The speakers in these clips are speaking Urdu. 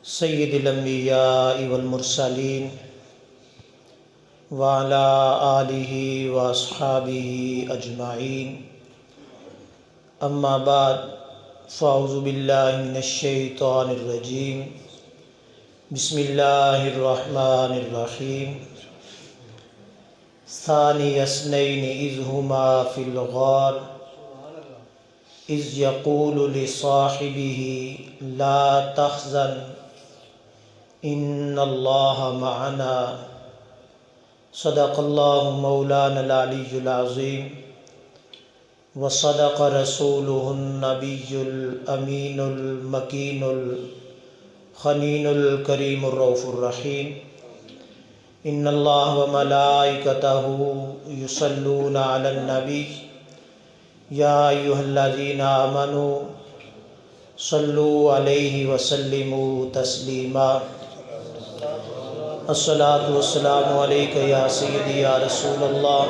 سید الانبیاء والمرسلین وعلی آلہ واصحابہ اجمعین، اما بعد فاعوذ باللہ من الشیطان الرجیم، بسم اللہ الرحمن الرحیم۔ ثانی اثنین اذ ہما فی الغار اذ یقول لصاحبہ لا تحزن ان اللہ معنا، صدق اللہ مولانا العلی العظیم وصدق رسولہ النبی الامین المکین الخنین الکریم الرؤوف الرحیم۔ ان اللہ وملائکتہ یصلون علی النبی یا ایھا الذین آمنوا صلوا علیہ وسلموا تسلیما۔ الصلاۃ والسلام علیک یا سیدی یا رسول اللہ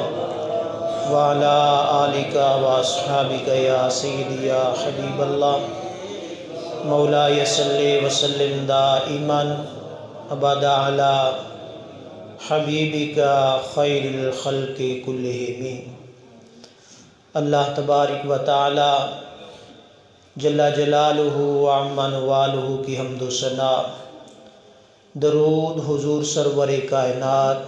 وعلی آلک واصحابک یا سیدی یا حبیب اللہ۔ مولاي صلی وسلم دائما ابدا علی حبیبک خیر الخلق کلہم۔ اللہ تبارک و تعالی جل جلالہ وعم نوالہ کی حمد و ثنا، درود حضور سرور کائنات،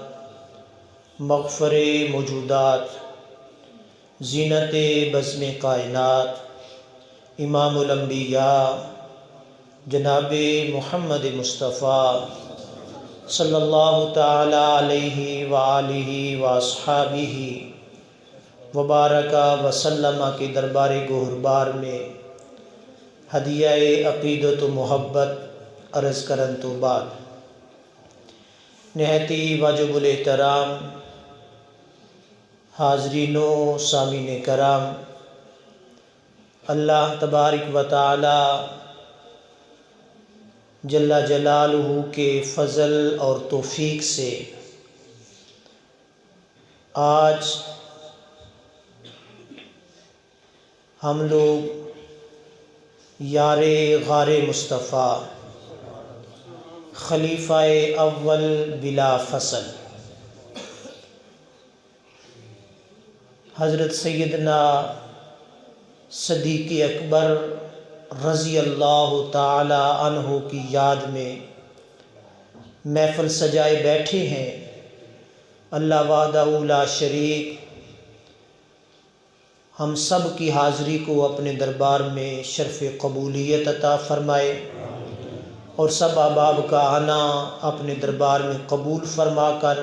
مغفر موجودات، زینت بزم کائنات، امام الانبیاء جناب محمد مصطفیٰ صلی اللہ تعالی علیہ وآلہ واصحابہ وبارک وسلم کے دربار گوہربار میں ہدیہ عقیدت و محبت عرض کرن تو بعد، نہایتی واجب الاحترام حاضرین و سامعین کرام، اللہ تبارک و تعالی جل جلالہ کے فضل اور توفیق سے آج ہم لوگ یار غار مصطفیٰ خلیفہ اول بلا فصل حضرت سیدنا صدیق اکبر رضی اللہ تعالی عنہ کی یاد میں محفل سجائے بیٹھے ہیں۔ اللہ وحدہ لا شریک ہم سب کی حاضری کو اپنے دربار میں شرف قبولیت عطا فرمائے اور سب احباب کا آنا اپنے دربار میں قبول فرما کر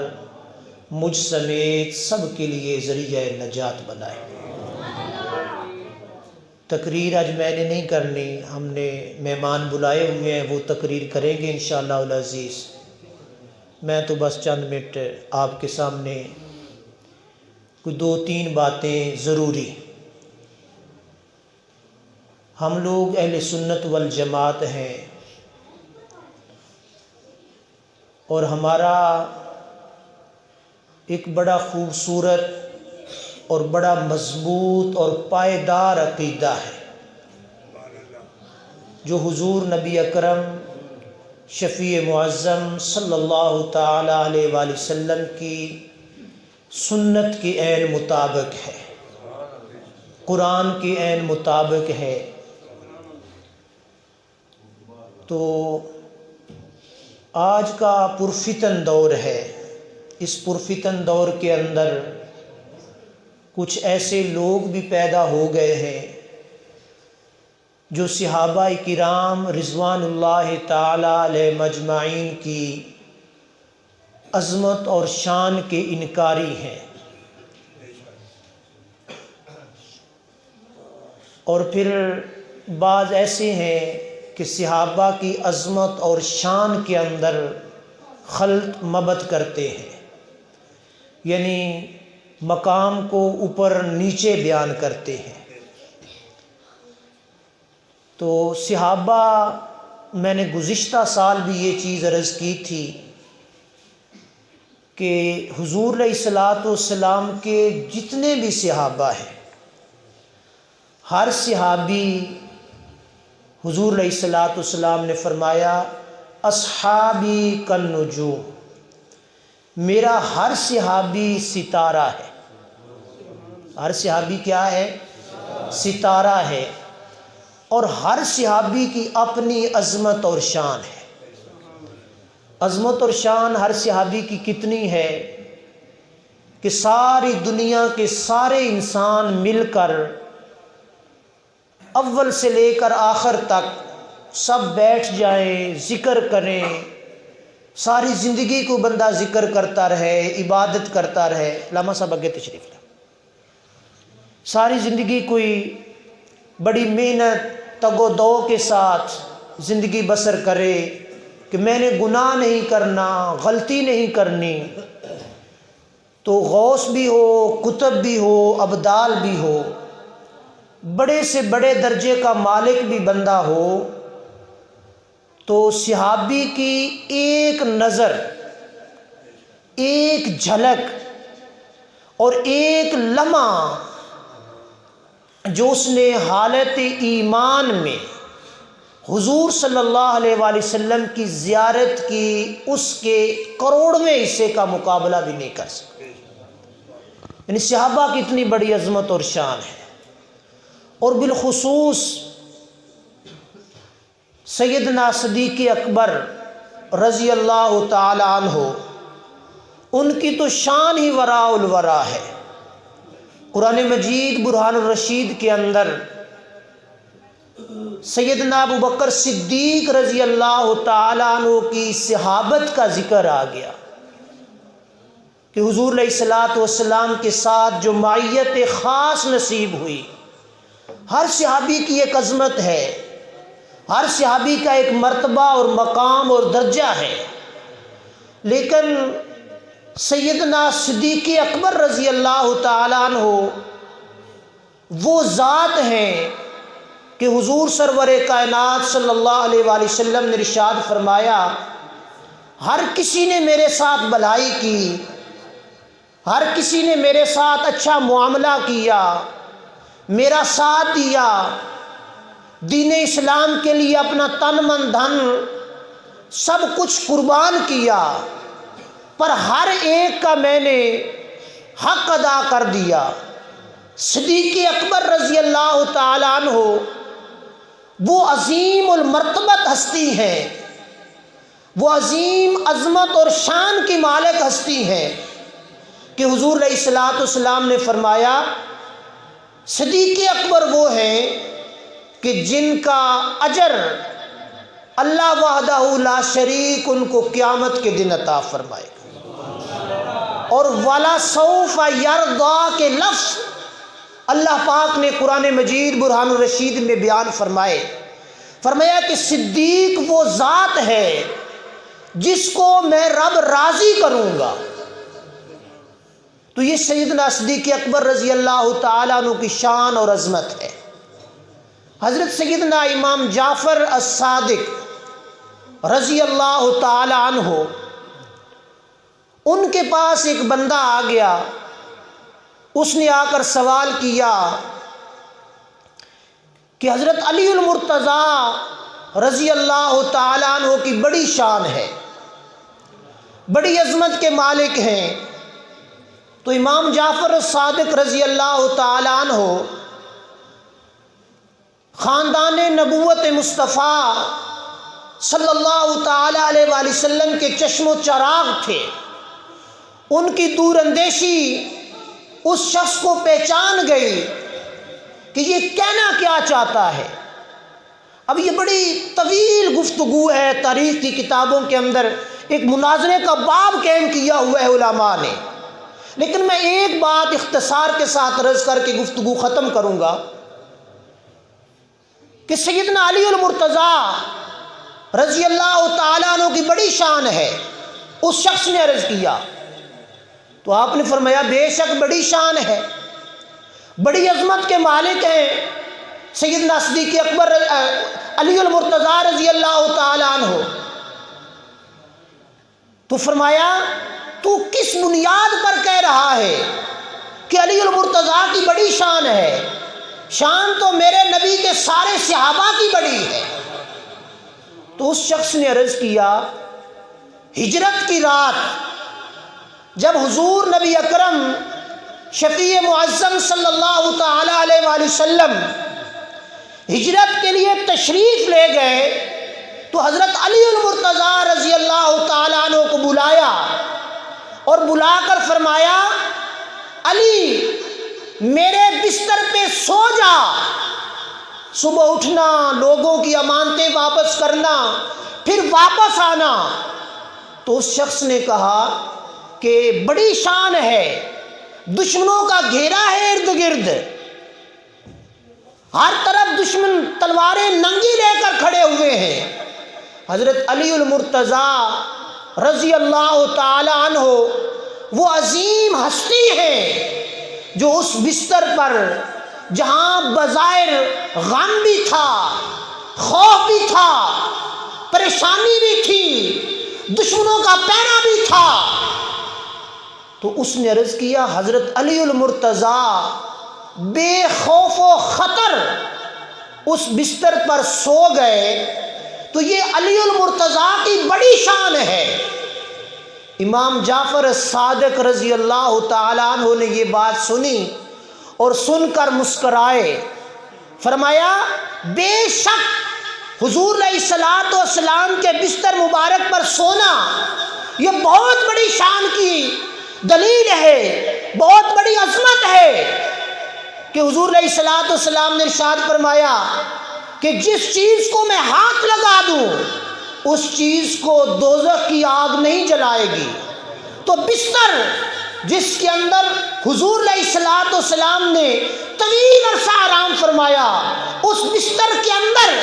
مجھ سمیت سب کے لیے ذریعہ نجات بنائے۔ تقریر آج میں نے نہیں کرنی، ہم نے مہمان بلائے ہوئے ہیں، وہ تقریر کریں گے انشاءاللہ العزیز۔ میں تو بس چند منٹ آپ کے سامنے کوئی دو تین باتیں ضروری۔ ہم لوگ اہل سنت والجماعت ہیں اور ہمارا ایک بڑا خوبصورت اور بڑا مضبوط اور پائیدار عقیدہ ہے جو حضور نبی اکرم شفیع معظم صلی اللہ تعالی علیہ وآلہ وسلم کی سنت کے عین مطابق ہے، قرآن کے عین مطابق ہے۔ تو آج کا پرفتن دور ہے، اس پرفتن دور کے اندر کچھ ایسے لوگ بھی پیدا ہو گئے ہیں جو صحابہ کرام رضوان اللہ تعالی علیہ مجمعین کی عظمت اور شان کے انکاری ہیں، اور پھر بعض ایسے ہیں کہ صحابہ کی عظمت اور شان کے اندر خلط مبت کرتے ہیں، یعنی مقام کو اوپر نیچے بیان کرتے ہیں۔ تو صحابہ، میں نے گزشتہ سال بھی یہ چیز عرض کی تھی کہ حضور علیہ الصلوۃ والسلام کے جتنے بھی صحابہ ہیں، ہر صحابی حضور علیہ الصلوۃ والسلام نے فرمایا اصحابی کالنجوم، میرا ہر صحابی ستارہ ہے۔ ہر صحابی کیا ہے؟ ستارہ ہے، اور ہر صحابی کی اپنی عظمت اور شان ہے۔ عظمت اور شان ہر صحابی کی کتنی ہے کہ ساری دنیا کے سارے انسان مل کر اول سے لے کر آخر تک سب بیٹھ جائیں، ذکر کریں، ساری زندگی کو بندہ ذکر کرتا رہے، عبادت کرتا رہے۔ علامہ صاحب آگے تشریف لیں۔ ساری زندگی کوئی بڑی محنت تگ و دو کے ساتھ زندگی بسر کرے کہ میں نے گناہ نہیں کرنا، غلطی نہیں کرنی، تو غوث بھی ہو، کتب بھی ہو، ابدال بھی ہو، بڑے سے بڑے درجے کا مالک بھی بندہ ہو، تو صحابی کی ایک نظر، ایک جھلک اور ایک لمحہ جو اس نے حالت ایمان میں حضور صلی اللہ علیہ وآلہ وسلم کی زیارت کی، اس کے کروڑویں حصے کا مقابلہ بھی نہیں کر سکتا۔ یعنی صحابہ کی اتنی بڑی عظمت اور شان ہے۔ اور بالخصوص سیدنا صدیق اکبر رضی اللہ تعالی عنہ، ان کی تو شان ہی وراء الورا ہے۔ قرآن مجید برہان الرشید کے اندر سیدنا ابو بکر صدیق رضی اللہ تعالی عنہ کی صحابت کا ذکر آ گیا کہ حضور علیہ الصلوۃ والسلام کے ساتھ جو معیت خاص نصیب ہوئی۔ ہر صحابی کی ایک عظمت ہے، ہر صحابی کا ایک مرتبہ اور مقام اور درجہ ہے، لیکن سیدنا صدیق اکبر رضی اللہ تعالی عنہ وہ ذات ہیں کہ حضور سرور کائنات صلی اللہ علیہ وآلہ وسلم نے ارشاد فرمایا، ہر کسی نے میرے ساتھ بھلائی کی، ہر کسی نے میرے ساتھ اچھا معاملہ کیا، میرا ساتھ دیا، دین اسلام کے لیے اپنا تن من دھن سب کچھ قربان کیا، پر ہر ایک کا میں نے حق ادا کر دیا۔ صدیق اکبر رضی اللہ تعالی عنہ وہ عظیم المرتبت ہستی ہیں، وہ عظیم عظمت اور شان کی مالک ہستی ہیں کہ حضور علیہ الصلوۃ والسلام نے فرمایا صدیق اکبر وہ ہیں کہ جن کا اجر اللہ وحدہ لا شریک ان کو قیامت کے دن عطا فرمائے گا۔ اور وَلَا سَوْفَ يَرْضَىٰ کے لفظ اللہ پاک نے قرآن مجید برہان الرشید میں بیان فرمایا کہ صدیق وہ ذات ہے جس کو میں رب راضی کروں گا۔ تو یہ سیدنا صدیق اکبر رضی اللہ تعالیٰ عنہ کی شان اور عظمت ہے۔ حضرت سیدنا امام جعفر الصادق رضی اللہ تعالی عنہ، ان کے پاس ایک بندہ آ گیا، اس نے آ کر سوال کیا کہ حضرت علی المرتضیٰ رضی اللہ تعالی عنہ کی بڑی شان ہے، بڑی عظمت کے مالک ہیں، تو امام جعفر الصادق رضی اللہ تعالی عنہ خاندان نبوت مصطفیٰ صلی اللہ تعالی علیہ وآلہ وسلم کے چشم و چراغ تھے۔ ان کی دور اندیشی اس شخص کو پہچان گئی کہ یہ کہنا کیا چاہتا ہے۔ اب یہ بڑی طویل گفتگو ہے، تاریخ کی کتابوں کے اندر ایک مناظرے کا باب قائم کیا ہوا ہے علماء نے، لیکن میں ایک بات اختصار کے ساتھ عرض کر کے گفتگو ختم کروں گا کہ سیدنا علی المرتضیٰ رضی اللہ تعالیٰ عنہ کی بڑی شان ہے۔ اس شخص نے عرض کیا تو آپ نے فرمایا بے شک بڑی شان ہے، بڑی عظمت کے مالک ہیں سیدنا صدیق اکبر علی المرتضیٰ رضی اللہ تعالیٰ عنہ۔ تو فرمایا تو کس بنیاد پر کہہ رہا ہے کہ علی المرتضیٰ کی بڑی شان ہے؟ شان تو میرے نبی کے سارے صحابہ کی بڑی ہے۔ تو اس شخص نے عرض کیا ہجرت کی رات جب حضور نبی اکرم شفیع معظم صلی اللہ تعالی علیہ وآلہ وسلم ہجرت کے لیے تشریف لے گئے تو حضرت علی المرتضیٰ رضی اللہ تعالیٰ عنہ کو بلایا اور بلا کر فرمایا علی میرے بستر پہ سو جا، صبح اٹھنا، لوگوں کی امانتیں واپس کرنا، پھر واپس آنا۔ تو اس شخص نے کہا کہ بڑی شان ہے، دشمنوں کا گھیرا ہے ارد گرد، ہر طرف دشمن تلواریں ننگی لے کر کھڑے ہوئے ہیں۔ حضرت علی المرتضیٰ رضی اللہ تعالی عنہ وہ عظیم ہستی ہیں جو اس بستر پر جہاں بظاہر غم بھی تھا، خوف بھی تھا، پریشانی بھی تھی، دشمنوں کا پہرا بھی تھا، تو اس نے عرض کیا حضرت علی المرتضیٰ بے خوف و خطر اس بستر پر سو گئے، تو یہ علی المرتضیٰ کی بڑی شان ہے۔ امام جعفر صادق رضی اللہ تعالیٰ عنہ نے یہ بات سنی اور سن کر مسکرائے، فرمایا بے شک حضور علیہ الصلوۃ والسلام کے بستر مبارک پر سونا یہ بہت بڑی شان کی دلیل ہے، بہت بڑی عظمت ہے کہ حضور علیہ الصلوۃ والسلام نے ارشاد فرمایا کہ جس چیز کو میں ہاتھ لگا دوں اس چیز کو دوزخ کی آگ نہیں جلائے گی۔ تو بستر جس کے اندر حضور علیہ الصلوۃ والسلام نے طویل عرصہ آرام فرمایا، اس بستر کے اندر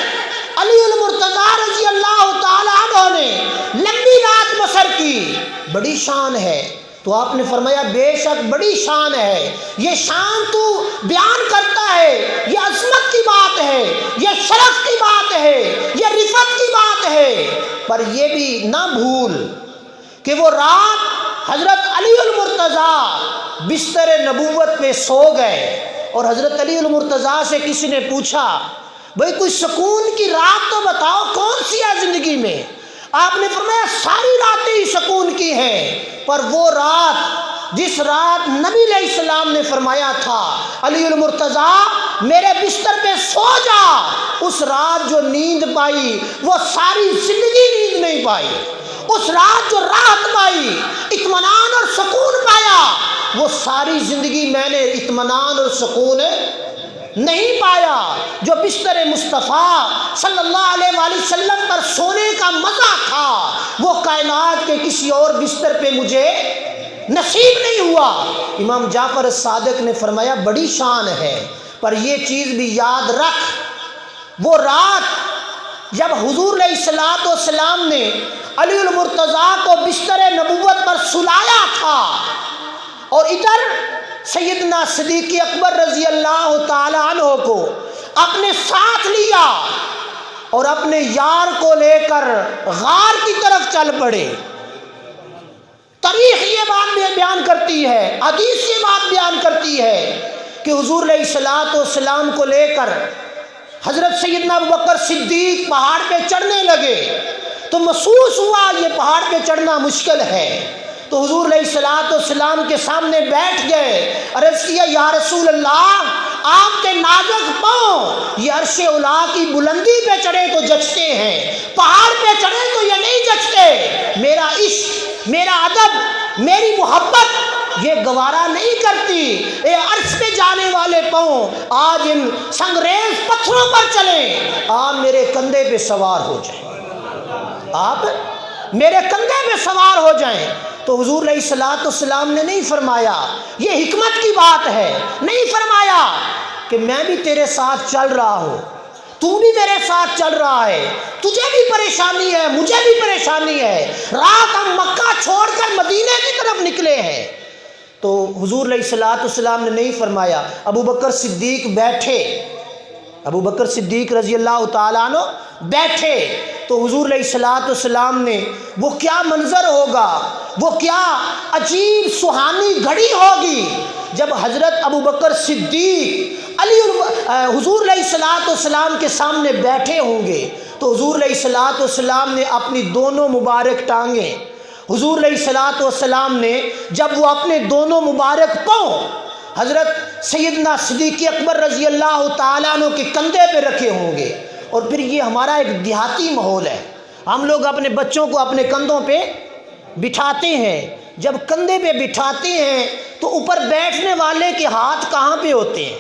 علی المرتضیٰ رضی اللہ تعالی عنہ نے لمبی رات بسر کی، بڑی شان ہے۔ تو آپ نے فرمایا بے شک بڑی شان ہے، یہ شان تو بیان کرتا ہے، یہ عظمت کی بات ہے، یہ شرف کی بات ہے، یہ رفعت کی بات ہے، پر یہ بھی نہ بھول کہ وہ رات حضرت علی المرتضیٰ بستر نبوت پہ سو گئے، اور حضرت علی المرتضیٰ سے کسی نے پوچھا بھئی کوئی سکون کی رات تو بتاؤ کون سی ہے زندگی میں؟ آپ نے فرمایا ساری راتیں ہی سکون کی ہیں، پر وہ رات جس رات نبی علیہ السلام نے فرمایا تھا علی المرتضیٰ میرے بستر پہ سو جا، اس رات جو نیند پائی وہ ساری زندگی نیند نہیں پائی، اس رات جو راحت پائی، اطمینان اور سکون پایا، وہ ساری زندگی میں نے اطمینان اور سکون نہیں پایا۔ جو بستر مصطفیٰ صلی اللہ علیہ وآلہ وسلم پر سونے کا مزہ تھا وہ کائنات کے کسی اور بستر پہ مجھے نصیب نہیں ہوا۔ امام جعفر صادق نے فرمایا بڑی شان ہے، پر یہ چیز بھی یاد رکھ وہ رات جب حضور علیہ الصلوۃ والسلام نے علی المرتضیٰ کو بستر نبوت پر سلایا تھا، اور ادھر سیدنا صدیق اکبر رضی اللہ تعالی عنہ کو اپنے ساتھ لیا اور اپنے یار کو لے کر غار کی طرف چل پڑے۔ تاریخ یہ بات بیان کرتی ہے، حدیث یہ بات بیان کرتی ہے کہ حضور علیہ الصلوۃ والسلام کو لے کر حضرت سیدنا ابوبکر صدیق پہاڑ پہ چڑھنے لگے تو محسوس ہوا یہ پہاڑ پہ چڑھنا مشکل ہے، تو حضور علیہ الصلوۃ والسلام کے سامنے بیٹھ گئے، عرض کیا یا رسول اللہ آپ کے نازک پاؤں یہ عرش اولا کی بلندی پہ چڑھے تو جچتے ہیں، پہاڑ پہ چڑھے تو یہ نہیں جچتے، میرا عشق، میرا ادب، میری محبت یہ گوارا نہیں کرتی، اے عرش پہ جانے والے پاؤں آج ان سنگریز پتھروں پر چلیں، آپ میرے کندھے پہ سوار ہو جائیں، آپ میرے کندھے پہ سوار ہو جائیں۔ تو حضور علیہ الصلوۃ والسلام نے نہیں فرمایا یہ حکمت کی بات ہے، نہیں فرمایا کہ میں بھی تیرے ساتھ چل رہا ہوں، تو بھی میرے ساتھ چل رہا ہے، تجھے بھی پریشانی ہے مجھے بھی پریشانی ہے، رات ہم مکہ چھوڑ کر مدینے کی طرف نکلے ہیں۔ تو حضور علیہ الصلوۃ والسلام نے نہیں فرمایا، ابو بکر صدیق بیٹھے، ابو بکر صدیق رضی اللہ تعالیٰ عنہ بیٹھے، تو حضور علیہ الصلوۃ والسلام نے وہ کیا منظر ہوگا، وہ کیا عجیب سہانی گھڑی ہوگی جب حضرت ابو بکر صدیق حضور علیہ الصلوۃ والسلام کے سامنے بیٹھے ہوں گے، تو تو حضور علیہ الصلوۃ والسلام نے اپنی دونوں مبارک ٹانگیں، حضور علیہ الصلوۃ والسلام نے جب وہ اپنے دونوں مبارک پاؤں حضرت سیدنا صدیق اکبر رضی اللہ تعالیٰ عنہ کے کندھے پہ رکھے ہوں گے، اور پھر یہ ہمارا ایک دیہاتی ماحول ہے، ہم لوگ اپنے بچوں کو اپنے کندھوں پہ بٹھاتے ہیں، جب کندھے پہ بٹھاتے ہیں تو اوپر بیٹھنے والے کے ہاتھ کہاں پہ ہوتے ہیں؟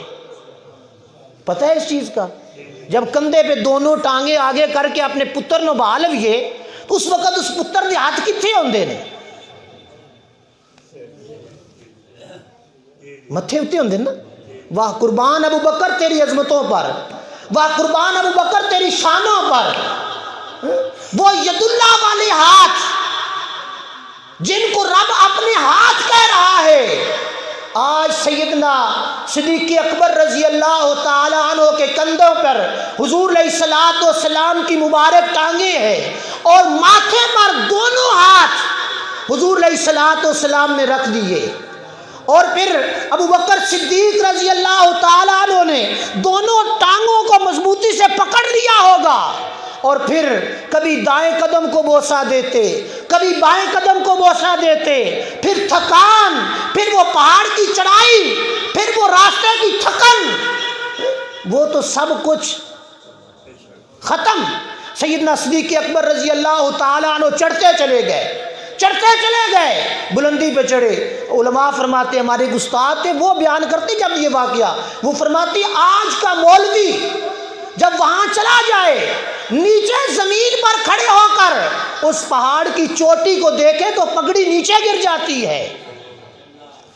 پتہ ہے اس چیز کا؟ جب کندھے پہ دونوں ٹانگیں آگے کر کے اپنے پتر نو بہالویے تو اس وقت اس پتر دے ہاتھ کتنے ہوندے نے؟ متھے ہوتے ہوندے نا۔ واہ قربان ابو بکر تیری عظمتوں پر، واہ قربان ابو بکر تیری شانوں پر، وہ ید اللہ والے ہاتھ جن کو رب اپنے ہاتھ کہہ رہا ہے، آج سیدنا صدیق اکبر رضی اللہ تعالیٰ عنہ کے کندھوں پر حضور علیہ الصلوۃ والسلام کی مبارک ٹانگیں ہیں، اور ماتھے پر دونوں ہاتھ حضور علیہ الصلوۃ والسلام نے رکھ دیے، اور پھر ابو بکر صدیق رضی اللہ تعالیٰ عنہ نے دونوں ٹانگوں کو مضبوطی سے پکڑ لیا ہوگا، اور پھر کبھی دائیں قدم کو بوسہ دیتے، کبھی بائیں قدم کو بوسہ دیتے، پھر تھکان، پھر وہ پہاڑ کی چڑھائی، پھر وہ راستے کی تھکن، وہ تو سب کچھ ختم۔ سیدنا صدیق اکبر رضی اللہ تعالیٰ عنہ چڑھتے چلے گئے، بلندی پہ چڑھے۔ علماء فرماتے ہمارے استاد تھے، وہ بیان کرتے جب یہ واقعہ، وہ فرماتے آج کا مولوی جب وہاں چلا جائے، نیچے زمین پر کھڑے ہو کر اس پہاڑ کی چوٹی کو دیکھے تو پگڑی نیچے گر جاتی ہے۔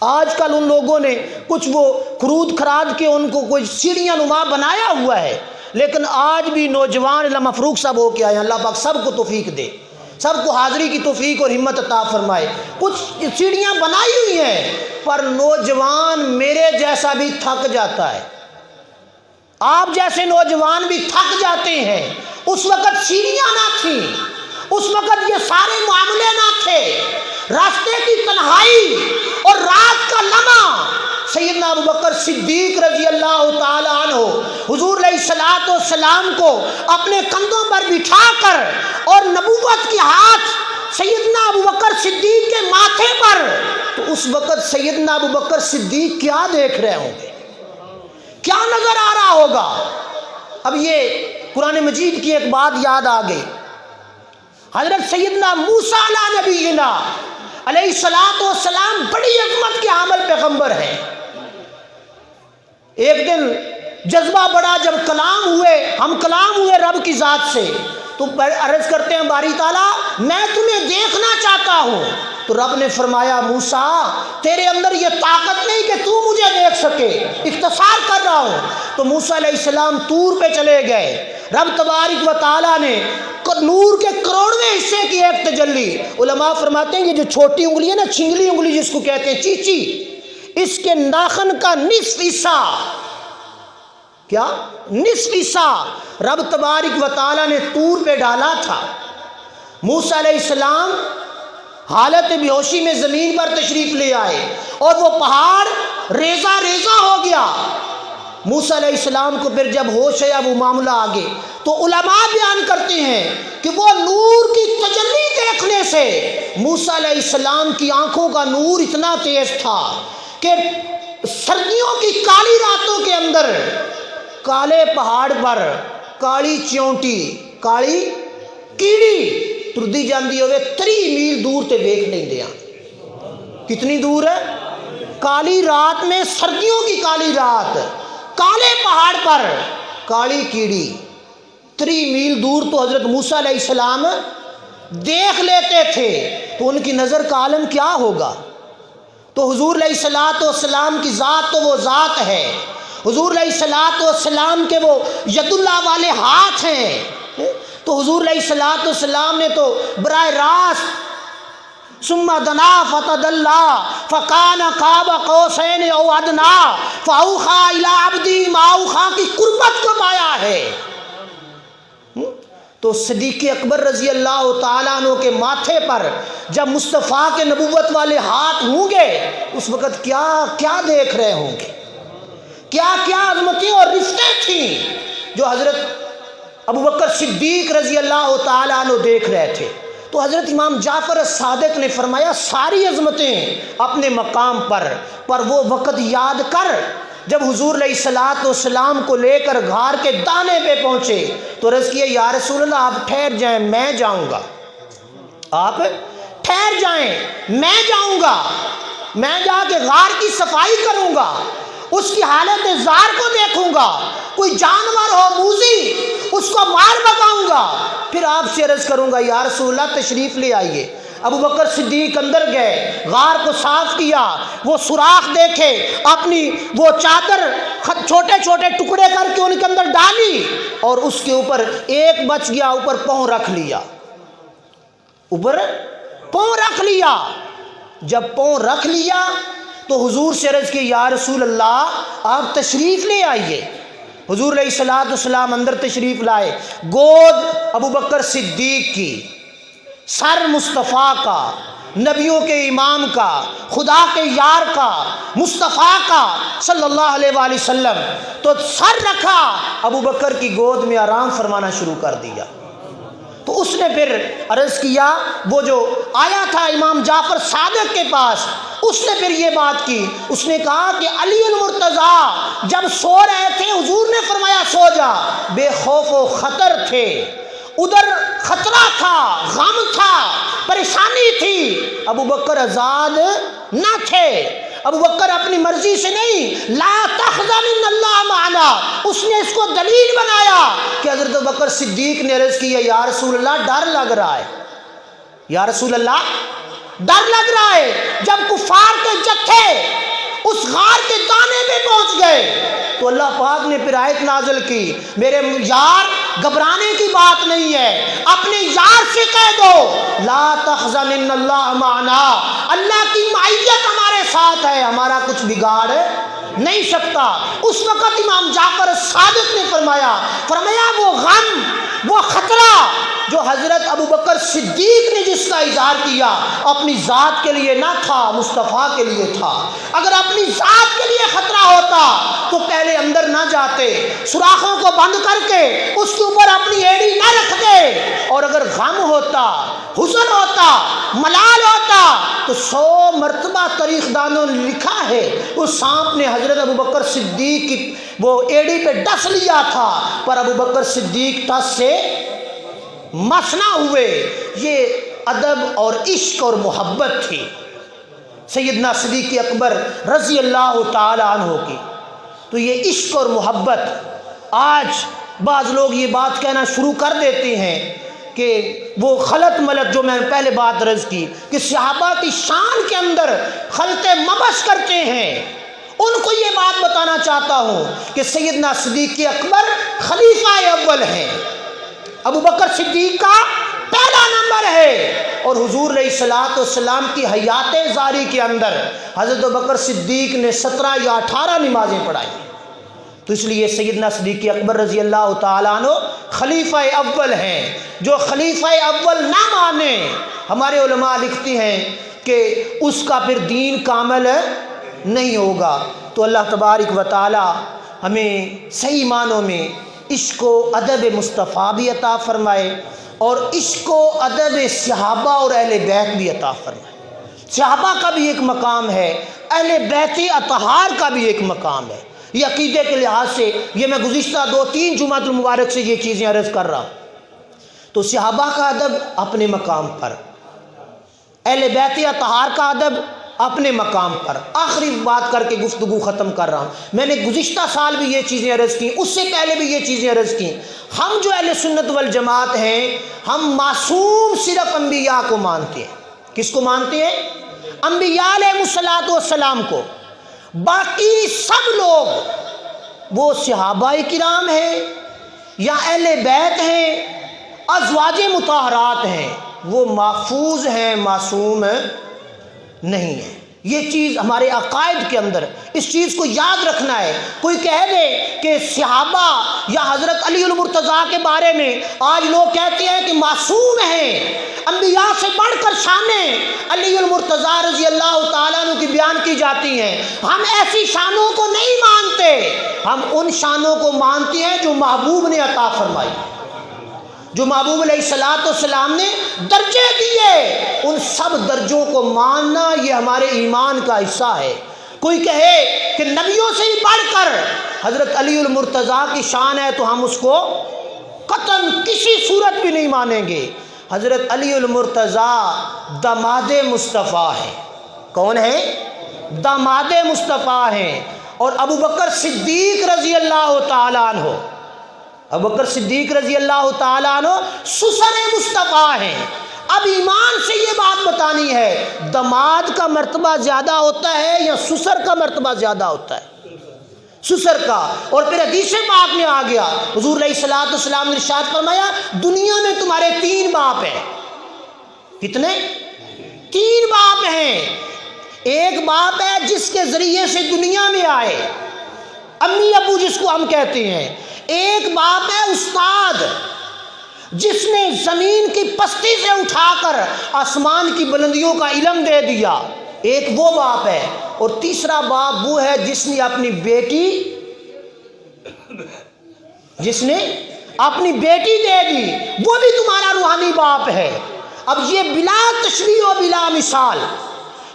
آج کل ان لوگوں نے کچھ وہ خرود خراد کے ان کو کوئی سیڑھیاں نما بنایا ہوا ہے، لیکن آج بھی نوجوان علامہ فاروق صاحب ہو کے آئے، اللہ پاک سب کو توفیق دے، سب کو حاضری کی توفیق اور ہمت عطا فرمائے۔ کچھ سیڑھیاں بنائی ہوئی ہیں، پر نوجوان میرے جیسا بھی تھک جاتا ہے، آپ جیسے نوجوان بھی تھک جاتے ہیں۔ اس وقت سیڑھیاں نہ تھیں، اس وقت یہ سارے معاملے نہ تھے، راستے کی تنہائی اور رات کا لمحہ سیدنا ابو بکر صدیق رضی اللہ تعالی عنہ حضور علیہ الصلوۃ والسلام کو اپنے کندھوں پر بٹھا کر اور نبوت کے ہاتھ سیدنا ابو بکر صدیق کے ماتھے پر، تو اس وقت سیدنا ابو بکر صدیق کیا دیکھ رہے ہوں گے، کیا نظر آ رہا ہوگا؟ اب یہ قرآن مجید کی ایک بات یاد آ گئی، حضرت سیدنا موسیٰ علیہ نبینا علیہ الصلوۃ والسلام بڑی عظمت کے حامل پیغمبر ہیں۔ ایک دن جذبہ بڑا، جب ہم کلام ہوئے رب کی ذات سے، تو عرض کرتے ہیں باری تعالیٰ میں تمہیں دیکھنا چاہتا ہوں، تو رب نے فرمایا موسیٰ تیرے اندر یہ طاقت نہیں کہ تو مجھے دیکھ سکے، اختصار کر رہا ہوں۔ تو موسیٰ علیہ السلام طور پہ چلے گئے، رب تبارک و تعالیٰ نے نور کے کروڑویں حصے کی ایک تجلی، علماء فرماتے ہیں یہ جو چھوٹی انگلی ہے نا، چھنگلی انگلی جس کو کہتے ہیں، چیچی، اس کے ناخن کا نصف حصہ، کیا نصف حصہ رب تبارک و تعالیٰ نے طور پہ ڈالا تھا۔ موسیٰ علیہ السلام حالت بے ہوشی میں زمین پر تشریف لے آئے اور وہ پہاڑ ریزہ ریزہ ہو گیا۔ موسیٰ علیہ السلام کو پھر جب ہوش ہے وہ معاملہ آگے، تو علماء بیان کرتے ہیں کہ وہ نور کی تجلی دیکھنے سے موسیٰ علیہ السلام کی آنکھوں کا نور اتنا تیز تھا کہ سردیوں کی کالی راتوں کے اندر کالے پہاڑ پر کالی چیونٹی، کالی کیڑی تردی جاندی ہوئے 3 میل دور تے دیکھ نہیں دیا۔ کتنی دور ہے؟ کالی رات میں، سردیوں کی کالی رات، کالے پہاڑ پر کالی کیڑی 3 میل دور تو حضرت موسیٰ علیہ السلام دیکھ لیتے تھے، تو ان کی نظر کا عالم کیا ہوگا؟ تو حضور علیہ الصلوۃ والسلام کی ذات تو وہ ذات ہے، حضور علیہ الصلوۃ والسلام کے وہ ید اللہ والے ہاتھ ہیں، تو حضور علیہ الصلوۃ والسلام نے تو براہ راست ثم دنا فتدلی فکان قاب قوسین او ادنی فاوحی الی عبدہ ما اوحی کی قربت کو پایا ہے۔ تو صدیق اکبر رضی اللہ تعالیٰ عنہ کے ماتھے پر جب مصطفیٰ کے نبوت والے ہاتھ ہوں گے، اس وقت کیا کیا دیکھ رہے ہوں گے، کیا کیا عظمتیں اور رفتیں تھیں جو حضرت ابو بکر صدیق رضی اللہ تعالیٰ عنہ دیکھ رہے تھے تو حضرت امام جعفر صادق نے فرمایا ساری عظمتیں اپنے مقام پر وہ وقت یاد کر جب حضور علیہ الصلوۃ والسلام کو لے کر غار کے دانے پہ پہنچے تو عرض کیا یا رسول اللہ آپ ٹھہر جائیں میں جاؤں گا، آپ ٹھہر جائیں میں جاؤں گا، میں جا کے غار کی صفائی کروں گا، اس کی حالت زار کو دیکھوں گا، کوئی جانور ہو موذی اس کو مار بگاؤں گا، پھر آپ سے عرض کروں گا یا رسول اللہ تشریف لے آئیے۔ ابو بکر صدیق اندر گئے، غار کو صاف کیا، وہ سوراخ دیکھے، اپنی وہ چادر چھوٹے چھوٹے ٹکڑے کر کے ان کے اندر ڈالی اور اس کے اوپر ایک بچ گیا، اوپر پاؤں رکھ لیا، اوپر پاؤں رکھ لیا۔ جب پاؤں رکھ لیا تو حضور سے عرض کی یا رسول اللہ آپ تشریف لے آئیے۔ حضور علیہ الصلوۃ والسلام اندر تشریف لائے، گود ابو بکر صدیق کی، سر مصطفیٰ کا، نبیوں کے امام کا، خدا کے یار کا، مصطفیٰ کا صلی اللہ علیہ وآلہ وسلم، تو سر رکھا، ابو بکر کی گود میں آرام فرمانا شروع کر دیا۔ تو اس نے پھر عرض کیا، وہ جو آیا تھا امام جعفر صادق کے پاس، اس نے پھر یہ بات کی، اس نے کہا کہ علی المرتضیٰ جب سو رہے تھے حضور نے فرمایا سو جا، بے خوف و خطر تھے، ادھر خطرہ تھا، غم تھا، پریشانی تھی، ابو بکر آزاد نہ تھے، ابو بکر اپنی مرضی سے نہیں، لا تحزن ان اللہ معنا، اس نے اس کو دلیل بنایا کہ حضرت ابو بکر صدیق نے عرض کیا یا رسول اللہ ڈر لگ رہا ہے، یا رسول اللہ ڈر لگ رہا ہے۔ جب کفار کے جتھے اس غار کے دانے پہ پہنچ گئے تو اللہ پاک نے پھر آیت نازل کی، میرے یار گھبرانے کی بات نہیں ہے، اپنے یار سے کہہ دو لا تحزن ان اللہ معنا، اللہ کی معیت ہمارے ساتھ ہے، ہمارا کچھ بگاڑ نہیں سکتا۔ اس وقت امام جعفر صادق نے فرمایا وہ غم، وہ خطرہ جو حضرت ابو بکر صدیق نے جس کا اظہار کیا اپنی ذات کے لیے نہ تھا، مصطفیٰ کے لیے تھا۔ اگر اپنی ذات کے لیے خطرہ ہوتا تو پہلے اندر نہ جاتے، سوراخوں کو بند کر کے اس کے اوپر اپنی ایڑی نہ رکھتے، اور اگر غم ہوتا، حزن ہوتا، ملال ہوتا تو 100 مرتبہ تاریخ دانوں نے لکھا ہے اس سانپ نے حضرت ابو بکر صدیق کی وہ ایڑی پہ ڈس لیا تھا، پر ابو بکر صدیق ٹس سے مس نہ ہوئے۔ یہ ادب اور عشق اور محبت تھی سیدنا صدیق اکبر رضی اللہ تعالی عنہ کی۔ تو یہ عشق اور محبت، آج بعض لوگ یہ بات کہنا شروع کر دیتے ہیں کہ وہ خلط ملط، جو میں نے پہلے بات عرض کی کہ صحابہ کی شان کے اندر خلط مبش کرتے ہیں، ان کو یہ بات بتانا چاہتا ہوں کہ سیدنا صدیق اکبر خلیفہ اول ہیں، ابو بکر صدیق کا پہلا نمبر ہے، اور حضور علیہ الصلوۃ والسلام کی حیات زاری کے اندر حضرت ابو بکر صدیق نے 17 یا 18 نمازیں پڑھائی۔ تو اس لیے سیدنا صدیق اکبر رضی اللہ تعالیٰ عنہ خلیفہ اول ہیں۔ جو خلیفہ اول نہ مانے، ہمارے علماء لکھتے ہیں کہ اس کا پھر دین کامل نہیں ہوگا۔ تو اللہ تبارک و تعالی ہمیں صحیح معنوں میں عشق و ادب مصطفیٰ بھی عطا فرمائے، اور عشق و ادب صحابہ اور اہل بیت بھی عطا فرمائے۔ صحابہ کا بھی ایک مقام ہے، اہل بیت اطہار کا بھی ایک مقام ہے۔ یہ عقیدے کے لحاظ سے یہ میں گزشتہ 2-3 جمعۃ المبارک سے یہ چیزیں عرض کر رہا ہوں۔ تو صحابہ کا ادب اپنے مقام پر، اہل بیت اطہار کا ادب اپنے مقام پر۔ آخری بات کر کے گفتگو ختم کر رہا ہوں، میں نے گزشتہ سال بھی یہ چیزیں عرض کی، اس سے پہلے بھی یہ چیزیں عرض کی۔ ہم جو اہل سنت والجماعت ہیں، ہم معصوم صرف انبیاء کو مانتے ہیں۔ کس کو مانتے ہیں؟ انبیاء علیہ الصلوۃ والسلام کو۔ باقی سب لوگ، وہ صحابہ کرام ہیں یا اہل بیت ہیں، ازواج مطہرات ہیں، وہ محفوظ ہیں، معصوم نہیں ہے۔ یہ چیز ہمارے عقائد کے اندر اس چیز کو یاد رکھنا ہے۔ کوئی کہہ دے کہ صحابہ یا حضرت علی المرتضیٰ کے بارے میں آج لوگ کہتے ہیں کہ معصوم ہیں، انبیاء سے بڑھ کر شانیں علی المرتضیٰ رضی اللہ تعالیٰ عنہ کی بیان کی جاتی ہیں۔ ہم ایسی شانوں کو نہیں مانتے، ہم ان شانوں کو مانتے ہیں جو محبوب نے عطا فرمائی۔ جو محبوب علیہ الصلوۃ والسلام نے درجے دیے، ان سب درجوں کو ماننا یہ ہمارے ایمان کا حصہ ہے۔ کوئی کہے کہ نبیوں سے ہی بڑھ کر حضرت علی المرتضیٰ کی شان ہے تو ہم اس کو قطعاً کسی صورت بھی نہیں مانیں گے۔ حضرت علی المرتضیٰ داماد مصطفیٰ ہے۔ کون ہے؟ داماد مصطفیٰ ہیں۔ اور ابو بکر صدیق رضی اللہ تعالیٰ عنہ، ابو بکر صدیق رضی اللہ تعالیٰ عنہ سسر مصطفیٰ ہیں۔ اب ایمان سے یہ بات بتانی ہے، داماد کا مرتبہ زیادہ ہوتا ہے یا سسر کا مرتبہ زیادہ ہوتا ہے؟ سسر کا۔ اور پھر حدیث پاک میں آ گیا، حضور علیہ الصلوۃ والسلام نے ارشاد فرمایا دنیا میں تمہارے 3 باپ ہیں۔ کتنے؟ 3 باپ ہیں۔ ایک باپ ہے جس کے ذریعے سے دنیا میں آئے، امی ابو جس کو ہم کہتے ہیں۔ ایک باپ ہے استاد، جس نے زمین کی پستی سے اٹھا کر آسمان کی بلندیوں کا علم دے دیا، ایک وہ باپ ہے۔ اور تیسرا باپ وہ ہے جس نے اپنی بیٹی دے دی، وہ بھی تمہارا روحانی باپ ہے۔ اب یہ بلا تشبیہ و بلا مثال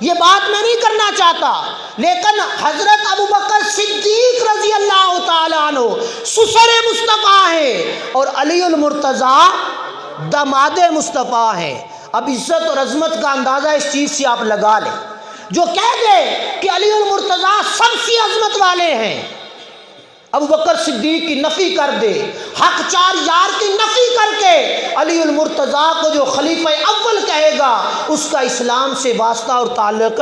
یہ بات میں نہیں کرنا چاہتا، لیکن حضرت ابو بکر صدیق رضی اللہ تعالیٰ عنہ سسر مصطفیٰ ہیں اور علی المرتضیٰ داماد مصطفیٰ ہیں۔ اب عزت اور عظمت کا اندازہ اس چیز سے آپ لگا لیں، جو کہہ دے کہ علی المرتضیٰ سب سے عظمت والے ہیں، ابو بکر صدیق کی نفی کر دے، حق 4 یار کی نفی کر کے علی المرتضیٰ کو جو خلیفہ اول کہے گا اس کا اسلام سے واسطہ اور تعلق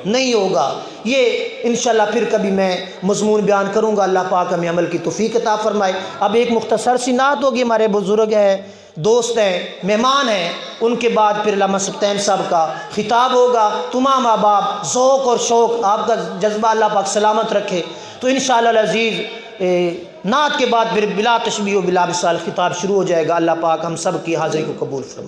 نہیں ہوگا۔ یہ انشاءاللہ پھر کبھی میں مضمون بیان کروں گا، اللہ پاک ہمیں عمل کی توفیق عطا فرمائے۔ اب ایک مختصر سی نعت ہوگی، ہمارے بزرگ ہیں، دوست ہیں، مہمان ہیں، ان کے بعد پھر علامہ سبطین صاحب کا خطاب ہوگا۔ تمام احباب ذوق اور شوق آپ کا جذبہ اللہ پاک سلامت رکھے۔ تو انشاءاللہ العزیز نعت کے بعد پھر بلا تشبیہ و بلا مثال خطاب شروع ہو جائے گا۔ اللہ پاک ہم سب کی حاضری کو قبول فرمائے۔